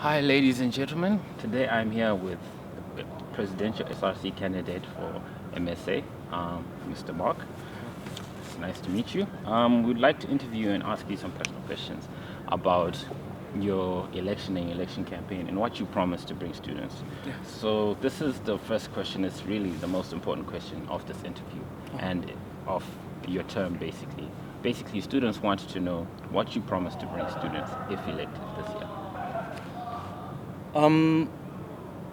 Hi, ladies and gentlemen. Today I'm here with the presidential SRC candidate for MSA, Mr. Marc. It's nice to meet you. We'd like to interview you and ask you some personal questions about your election and election campaign and what you promised to bring students. Yes. So this is the first question. It's really the most important question of this interview and of your term, basically. Basically, students want to know what you promised to bring students if elected this year.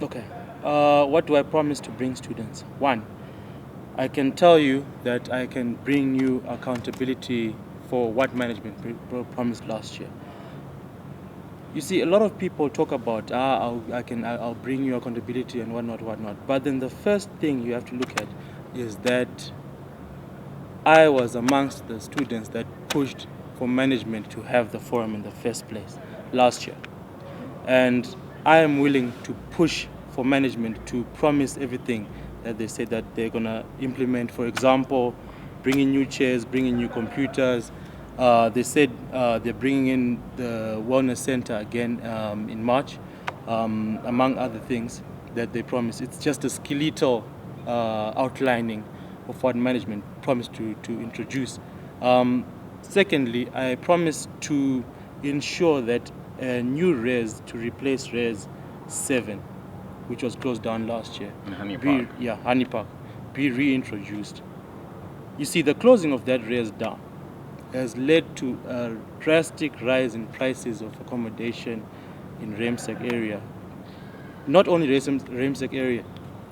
Okay. What do I promise to bring students? One, I can tell you that I can bring you accountability for what management promised last year. You see, a lot of people talk about I'll bring you accountability and whatnot. But then the first thing you have to look at is that I was amongst the students that pushed for management to have the forum in the first place last year. And I am willing to push for management to promise everything that they say that they're going to implement. For example, bringing new chairs, bringing new computers. They said they're bringing in the wellness center again in March, among other things that they promised. It's just a skeletal outlining of what management promised to introduce. Secondly, I promised to ensure that a new res to replace res 7, which was closed down last year, In Honey Park. Honey Park, be reintroduced. You see, the closing of that res down has led to a drastic rise in prices of accommodation in Ramsek area. Not only Ramsek area,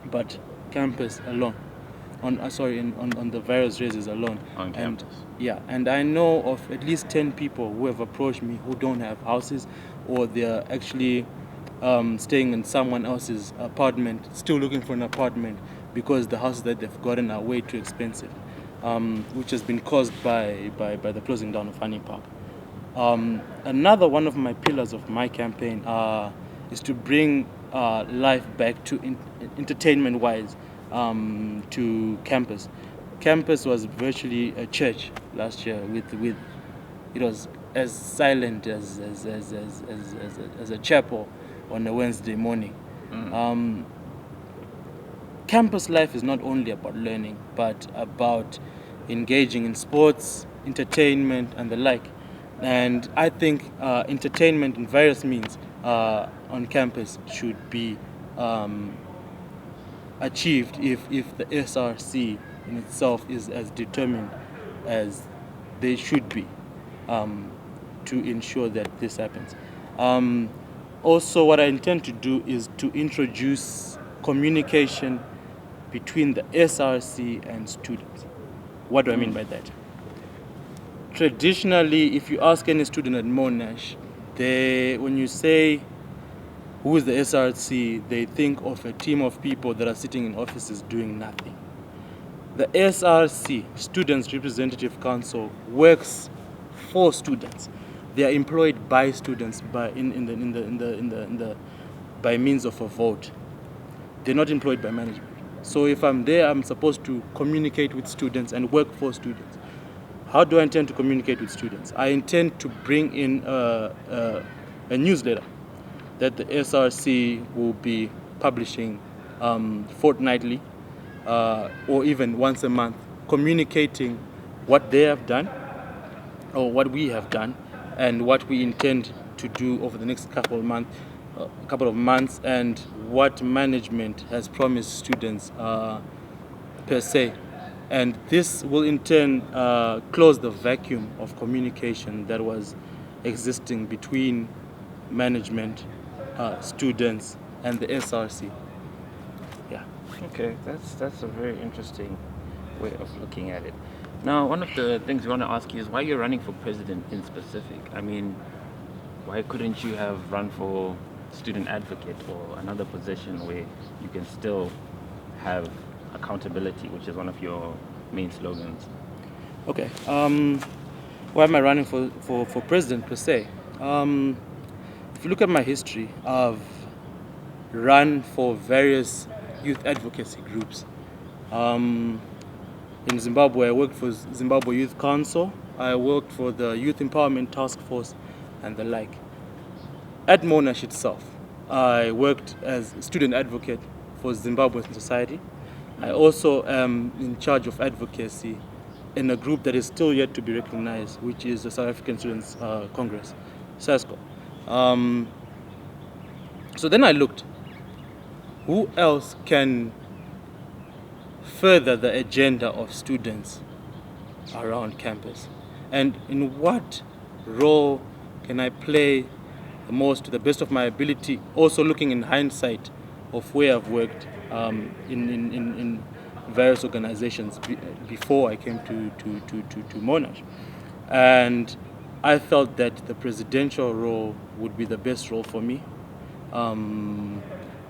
but campus alone. On the various races alone. On campus. And I know of at least 10 people who have approached me who don't have houses, or they're actually staying in someone else's apartment, still looking for an apartment because the houses that they've gotten are way too expensive, which has been caused by the closing down of Honey Park. Another one of my pillars of my campaign is to bring life back to entertainment-wise to campus. Campus was virtually a church last year. With it was as silent as a chapel on a Wednesday morning. Campus life is not only about learning, but about engaging in sports, entertainment, and the like. And I think entertainment in various means on campus should be achieved if the SRC in itself is as determined as they should be to ensure that this happens. Also, what I intend to do is to introduce communication between the SRC and students. What do I mean by that? Traditionally, if you ask any student at Monash, when you say who is the SRC, they think of a team of people that are sitting in offices doing nothing. The SRC, Students Representative Council, works for students. They are employed by students by means of a vote. They're not employed by management. So if I'm there, I'm supposed to communicate with students and work for students. How do I intend to communicate with students? I intend to bring in a newsletter that the SRC will be publishing fortnightly or even once a month, communicating what they have done or what we have done and what we intend to do over the next couple of months, and what management has promised students per se. And this will in turn close the vacuum of communication that was existing between management, students, and the SRC. Yeah. Okay, that's a very interesting way of looking at it. Now, one of the things we want to ask you is why you're running for president in specific. I mean, why couldn't you have run for student advocate or another position where you can still have accountability, which is one of your main slogans? Okay. Why am I running for president per se? If you look at my history, I've run for various youth advocacy groups. In Zimbabwe, I worked for Zimbabwe Youth Council. I worked for the Youth Empowerment Task Force and the like. At Monash itself, I worked as a student advocate for Zimbabwean society. I also am in charge of advocacy in a group that is still yet to be recognized, which is the South African Students Congress, Sasco. So then I looked, who else can further the agenda of students around campus? And in what role can I play the most, to the best of my ability, also looking in hindsight of where I've worked in various organizations before I came to Monash. And I felt that the presidential role would be the best role for me, and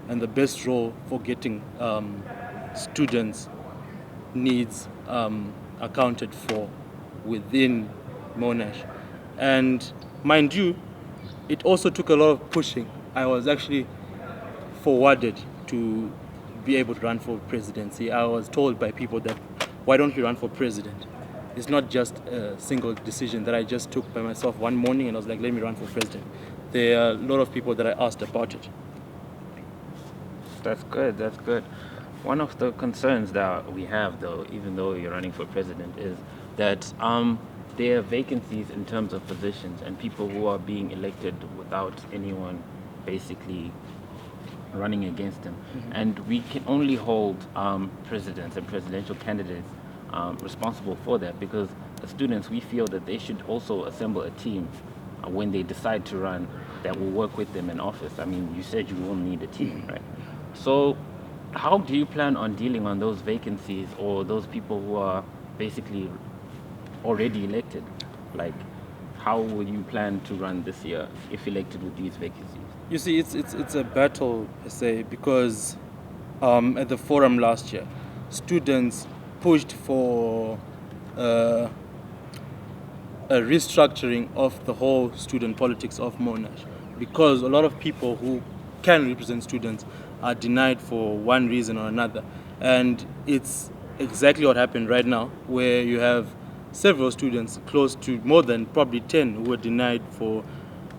the best role for getting students' needs accounted for within Monash. And mind you, it also took a lot of pushing. I was actually forwarded to be able to run for presidency. I was told by people that, why don't you run for president? It's not just a single decision that I just took by myself one morning and I was like, let me run for president. There are a lot of people that I asked about it. That's good. That's good. One of the concerns that we have, though, even though you're running for president, is that there are vacancies in terms of positions and people who are being elected without anyone basically running against them. Mm-hmm. And we can only hold presidents and presidential candidates responsible for that, because the students, we feel that they should also assemble a team when they decide to run that will work with them in office. I mean, you said you will need a team, right? So how do you plan on dealing on those vacancies or those people who are basically already elected? Like, how will you plan to run this year if elected with these vacancies? You see, it's a battle, per se, because at the forum last year, students pushed for a restructuring of the whole student politics of Monash, because a lot of people who can represent students are denied for one reason or another. And it's exactly what happened right now, where you have several students, close to more than probably 10, who were denied for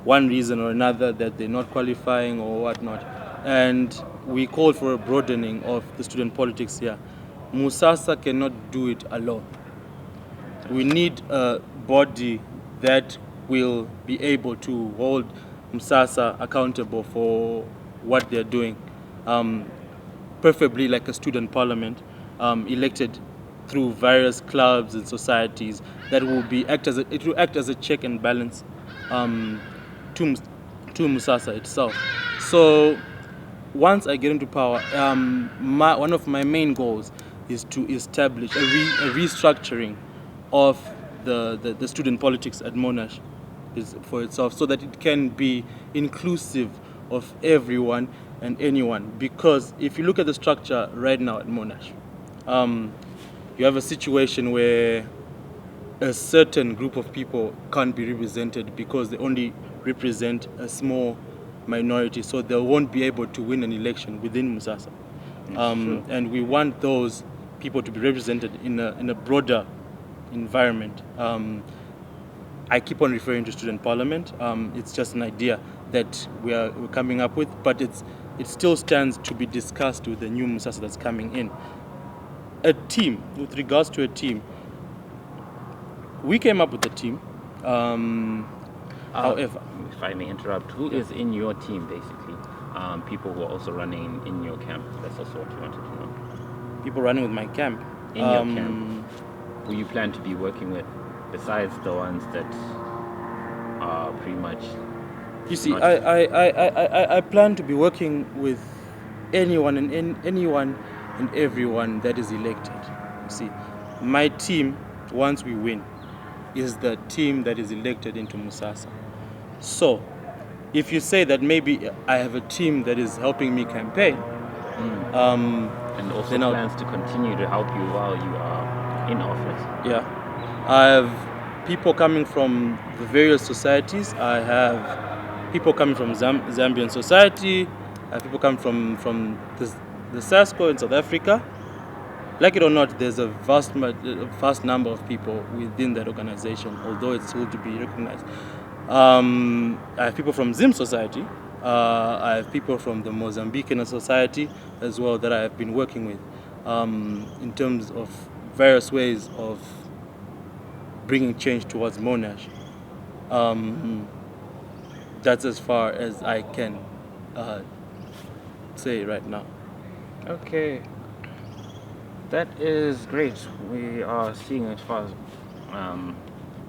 one reason or another, that they're not qualifying or whatnot. And we called for a broadening of the student politics here. Musasa cannot do it alone. We need a body that will be able to hold Musasa accountable for what they're doing. Preferably like a student parliament, elected through various clubs and societies, that will act as a check and balance to Musasa itself. So once I get into power, one of my main goals is to establish a restructuring of the student politics at Monash for itself, so that it can be inclusive of everyone and anyone. Because if you look at the structure right now at Monash, you have a situation where a certain group of people can't be represented because they only represent a small minority, so they won't be able to win an election within Musasa. And we want those people to be represented in a broader environment. I keep on referring to student parliament. It's just an idea that we're coming up with, but it still stands to be discussed with the new Musasa that's coming in. A team, with regards to a team, we came up with a team. However, if I may interrupt, who is in your team basically? People who are also running in your camp. That's also what you wanted to know. People running with my camp. In your camp, who you plan to be working with, besides the ones that are pretty much. You see, I plan to be working with anyone and everyone that is elected. You see, my team, once we win, is the team that is elected into Musasa. So, if you say that maybe I have a team that is helping me campaign, and also plans to continue to help you while you are in office. Yeah, I have people coming from the various societies. I have people coming from Zambian society. I have people coming from the Sasco in South Africa. Like it or not, there's a vast number of people within that organization, although it's still to be recognized. I have people from Zim Society. I have people from the Mozambican Society as well that I have been working with in terms of various ways of bringing change towards Monash. That's as far as I can say right now. Okay, that is great. We are seeing as far as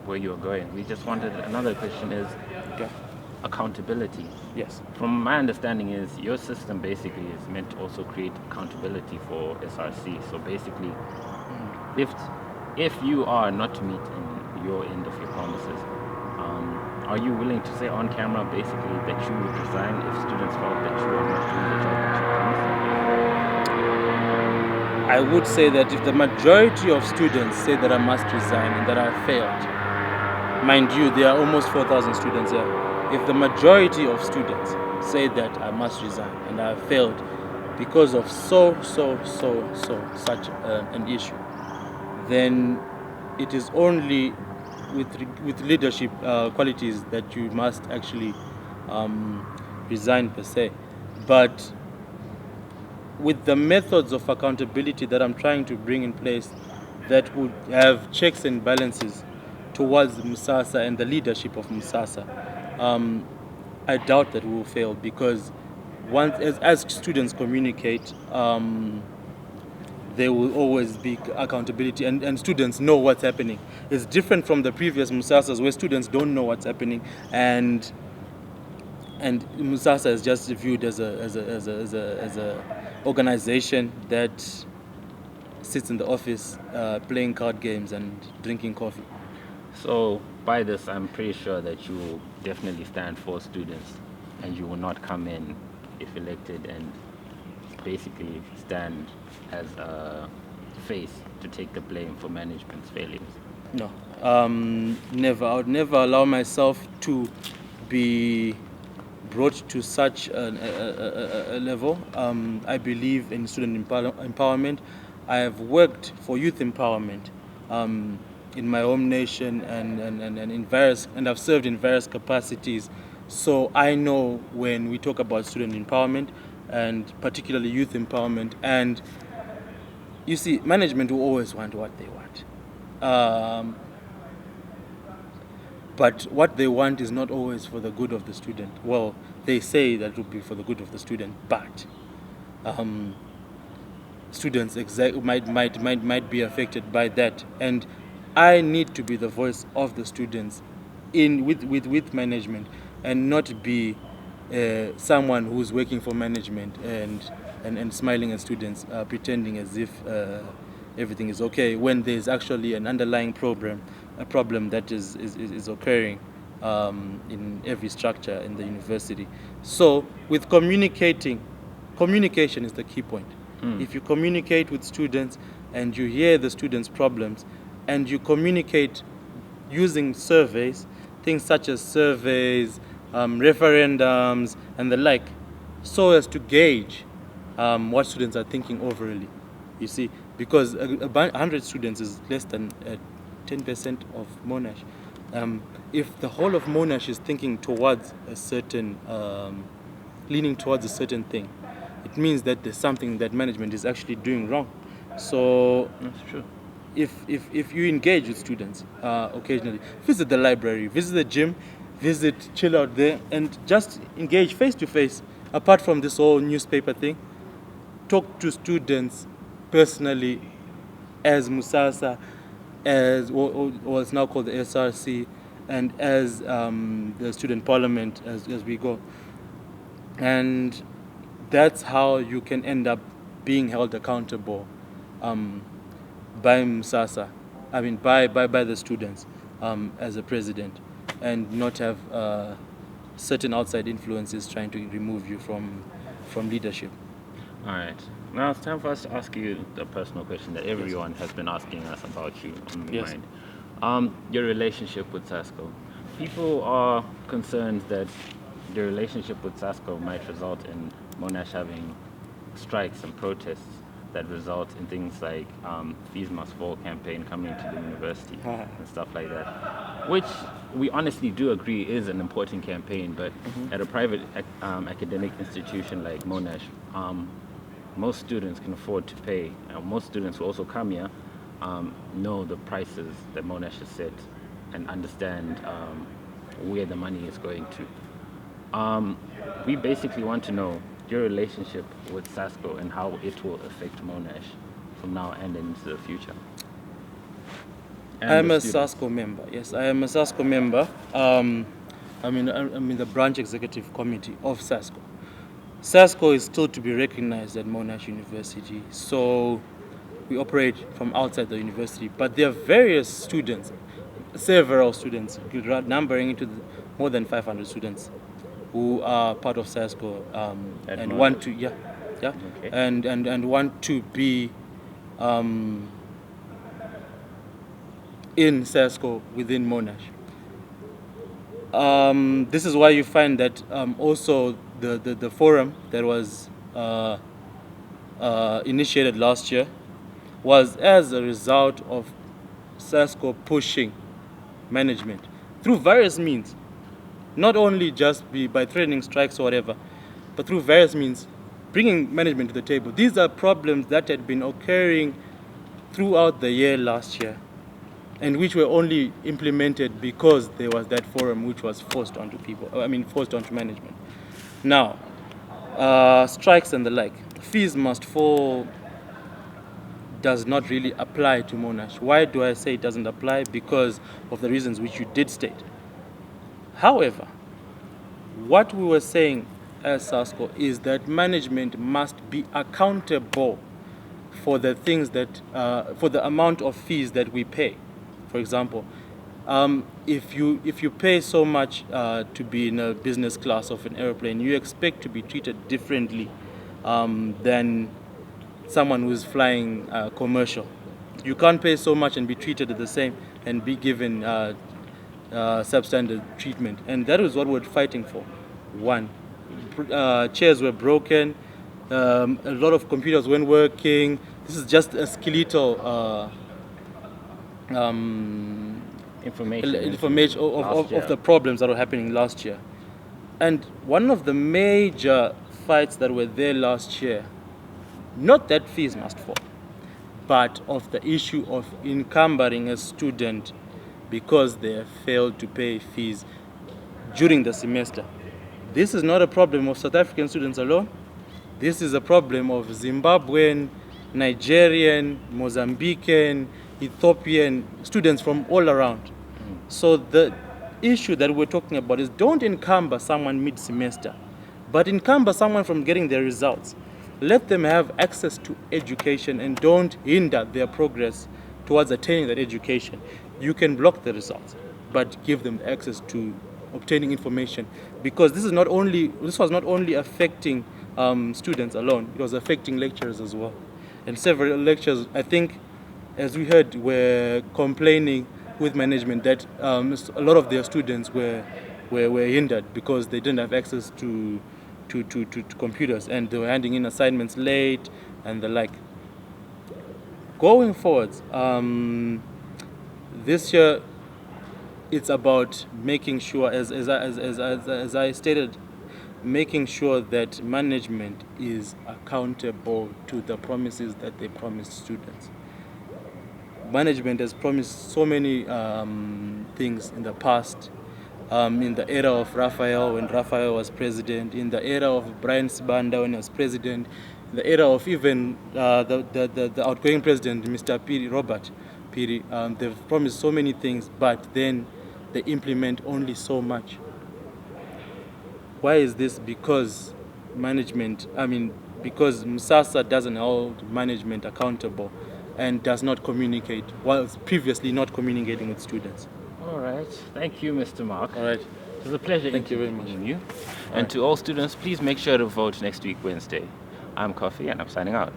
where you're going. We just wanted another question is Okay. accountability. Yes. From my understanding is your system basically is meant to also create accountability for SRC. So basically, if you are not to meet in your end of your promises, are you willing to say on camera basically that you would resign if students felt that you are not doing the job that you promised? I would say that if the majority of students say that I must resign and that I failed, mind you, there are almost 4,000 students here. If the majority of students say that I must resign and I have failed because of such an issue, then it is only with leadership qualities that you must actually resign per se. But with the methods of accountability that I'm trying to bring in place that would have checks and balances towards Musasa and the leadership of Musasa, I doubt that we will fail because once as students communicate, there will always be accountability and students know what's happening. It's different from the previous Musasas where students don't know what's happening and Musasa is just viewed as a organization that sits in the office playing card games and drinking coffee. So by this, I'm pretty sure that you will definitely stand for students, and you will not come in if elected and basically stand as a face to take the blame for management's failures. No, never. I would never allow myself to be brought to such a level. I believe in student empowerment. I have worked for youth empowerment in my home nation and in various, and I've served in various capacities. So I know when we talk about student empowerment and particularly youth empowerment, and you see, management will always want what they want. But what they want is not always for the good of the student. Well, they say that it will be for the good of the student, but students might be affected by that. And I need to be the voice of the students with management and not be someone who's working for management and smiling at students, pretending as if everything is okay when there's actually an underlying problem that is occurring in every structure in the university. So with communication is the key point. If you communicate with students and you hear the students' problems and you communicate using surveys, things such as surveys, referendums and the like, so as to gauge what students are thinking overally, you see, because 100 students is less than 10% of Monash. If the whole of Monash is thinking towards a certain, leaning towards a certain thing, it means that there's something that management is actually doing wrong. So That's true. if you engage with students occasionally, visit the library, visit the gym, chill out there, and just engage face to face. Apart from this whole newspaper thing, talk to students personally as Musasa, as what's now called the SRC, and as the student parliament as we go. And that's how you can end up being held accountable by Musasa, I mean by the students as a president, and not have certain outside influences trying to remove you from leadership. All right. Now it's time for us to ask you the personal question that everyone has been asking us about you on the Yes. mind. Your relationship with Sasco. People are concerned that the relationship with Sasco might result in Monash having strikes and protests that result in things like Fees Must Fall campaign coming to the university and stuff like that. Which we honestly do agree is an important campaign, but at a private academic institution like Monash, most students can afford to pay. Most students who also come here know the prices that Monash has set and understand where the money is going to. We basically want to know your relationship with Sasco and how it will affect Monash from now and into the future. And I am the a students. Sasco member. Yes, I am a Sasco member. I'm in the branch executive committee of Sasco. Sasco is still to be recognized at Monash University, so we operate from outside the university. But there are various students, several students, numbering into more than 500 students, who are part of Sasco At and Monash? want to, Okay. and want to be in Sasco within Monash. This is why you find that also the forum that was initiated last year was as a result of Sasco pushing management through various means, not only just by threatening strikes or whatever, but through various means, bringing management to the table. These are problems that had been occurring throughout the year last year, and which were only implemented because there was that forum which was forced onto management. Now, strikes and the like, fees must fall does not really apply to Monash. Why do I say it doesn't apply? Because of the reasons which you did state. However, what we were saying as Sasco is that management must be accountable for the things that, for the amount of fees that we pay. For example, if you pay so much to be in a business class of an airplane, you expect to be treated differently than someone who's flying commercial. You can't pay so much and be treated the same and be given substandard treatment. And that is what we're fighting for. One, chairs were broken, a lot of computers weren't working. This is just a skeletal information of the problems that were happening last year. And one of the major fights that were there last year, not that fees must fall, but of the issue of encumbering a student because they have failed to pay fees during the semester. This is not a problem of South African students alone. This is a problem of Zimbabwean, Nigerian, Mozambican, Ethiopian students from all around. So the issue that we're talking about is don't encumber someone mid-semester, but encumber someone from getting their results. Let them have access to education and don't hinder their progress towards attaining that education. You can block the results, but give them access to obtaining information, because this was not only affecting students alone, it was affecting lecturers as well. And several lecturers, I think, as we heard, were complaining with management that a lot of their students were hindered because they didn't have access to computers, and they were handing in assignments late and the like. Going forwards, this year it's about making sure, as I stated, making sure that management is accountable to the promises that they promised students. Management has promised so many things in the past, in the era of Raphael, when Raphael was president, in the era of Brian Sibanda when he was president, in the era of even the outgoing president, Mr. Piri, Robert Piri. They've promised so many things, but then they implement only so much. Why is this? Because because Msasa doesn't hold management accountable and does not communicate, whilst previously not communicating with students. All right. Thank you, Mr. Marc. All right. It was a pleasure Thank you very interviewing much. you. And to all students, please make sure to vote next week, Wednesday. I'm Coffee, and I'm signing out.